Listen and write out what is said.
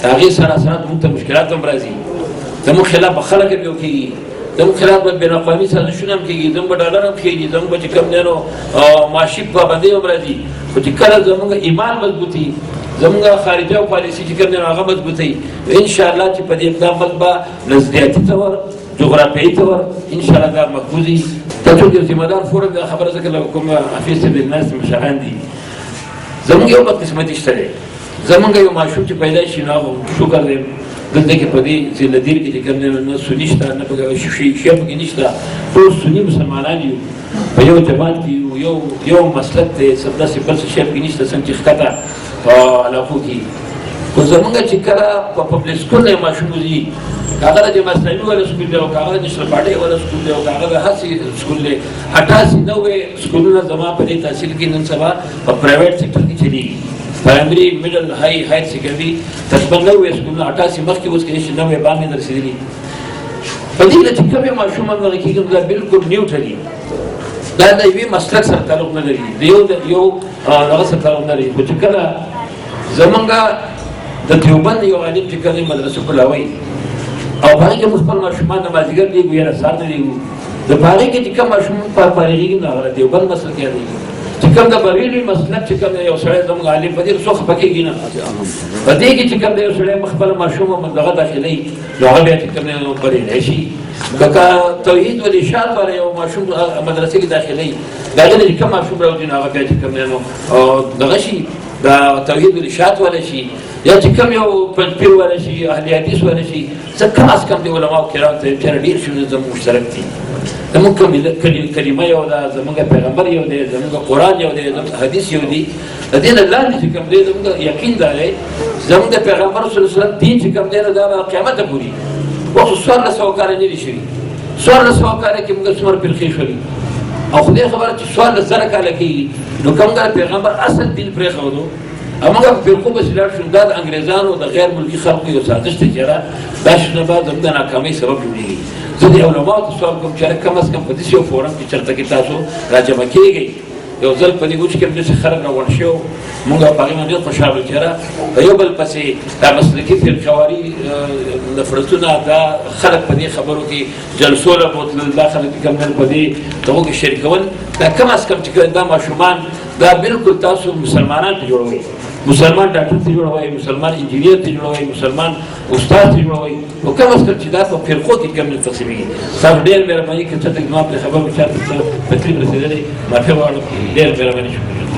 هغې سره سره موږ ته مشکلات هم راځي، زموږ خلاف به خلک هم یو کېږي، زموږ خلاف به بین اقوامي سازشونه هم کېږي، زموږ به ډالر هم کېږي، زموږ به چې کوم دی نو معاشي پابندۍ هم راځي. خو چې کله زموږ ایمان مضبوطي، زموږ خارجه او پالیسي چې کوم دی نو هغه مضبوطوي، انشاءالله چې په دې دا ملک به نظریاتي طور جغرافیایي طور انشاءالله دا محفوظ وي. دا څوک یو ذمه دار فورم دا خبره ځکه له کوم حفیظ صاحب ناست مشران دي. زموږ یو بدقسمتي شته دی، زموږ یو ماشوم چې پیدا شي نو هغه شکر دی دلته کې په دې ځلدیر کې چې کوم دی نه سني شته نه پکې شیعه پکې نشته، ټول سني مسلمانان یو، په یو جماعت کې یو مسلک دی، داسې بل څه شی پکې نشته څنګه چې ښکته په علاقو کې. خو زموږ چې کله په پبلک سکول نه ماشوم ځي، هغه د ماسټري ولا سکول دی او هغه د شرپاټي ولا سکول دی او هغه د هڅې سکول دی، 88 سکولونه زما په دې تحصیل کې نن سبا په پرایویټ سېکټر کې چلیږي، پرایمري میډل هایر سیکنډري تقریبا 90 سکولونه 88 مخکې اوس کې 90 باندې رسېدلي. په دې کې چې کوم ماشوم هغه کېږي دا بالکل نیوټرالي، دا د یوې مسلک سره تعلق نه لري، د یو هغه سره تعلق نه لري. خو چې کله زمونږ د دیوبند یو عالم چې کله مدرسه کولاوي او په هغې کې موږ خپل ماشومان د مازدیګر دیږو یا د سهار نه دیږو، د په هغې کې چې کوم ماشوم فارغېږي نو هغه د دیوبند مسلک یادېږي. چې کوم د بریلي مسلک چې کوم یو سړی زموږ عالم په دې څو خفه کېږي نه، په دې کې چې کوم د یو سړی خپل ماشوم دغه داخلوي نو هغه بیا چې کوم دی بریلی شي. لکه توحید والارشاد والا یو ماشوم مدرسې کې داخلوي، د هغې نه چې کوم ماشوم راوځي نو هغه بیا چې کوم دی نو دغه شي دا توحید والارشاد والا شي یا چې کوم یو پنځپیر والا شي، اهل حدیث والا شي، څه کم از کم د علماو کرام ته بېچاره ډېر شي زموږ مشترک دي. زموږ کلمه یو ده، زموږ پیغمبر یو دی، زموږ قرآن یو دی، زموږ حدیث یو دی. د دې نه لاندې چې کوم دی زموږ یقین دا دی زموږ د پیغمبر صلی الله علیه وسلم دین چې کوم دی نو دا به قیامت ته پورې اوس 1400 کاله نه دي شوي، 1400 کاله کې موږ څومره فرقې شولي او خدای خبره چې 1400 کاله کېږي نو کوم دا پیغمبر اصل دین پرېښودو موږ په فرقو پسې لاړ شو. دا د انګریزانو د غیر ملکي خلقو یو سازش دی چې دا شنه به زموږ د ناکامۍ سبب جوړېږي. زه د علماو ته سوال کوم چې کم از کم په داسې یو فورم کې چېرته کې تاسو راجمع کېږئ، یو ځل په دې وچ کې هم داسې خلک راغونډ شوي وو، موږ په هغې باندې ډېر خوشحاله چې په یو بل پسې دا مسلکي فرقهواري نفرتونه دا خلک په دې خبرو کې جلسو له بوتلل، دا خلک کوم په دې دغو کې شریکول، دا کم از کم چې دا ماشومان دا بالکل تاسو مسلمانان ته جوړوئ، مسلمان ډاکټر ته جوړوئ، مسلمان انجینیر ته جوړوئ، مسلمان استاد ته جوړوئ. نو کم از کم چې دا په فرقو کې کم نه تقسیمېږي. تاسو ډېر مهرباني که څه زما پرې خبر مو چاته څه تکلیف رسېدلی معافي غواړم، ډېر مهرباني شکر.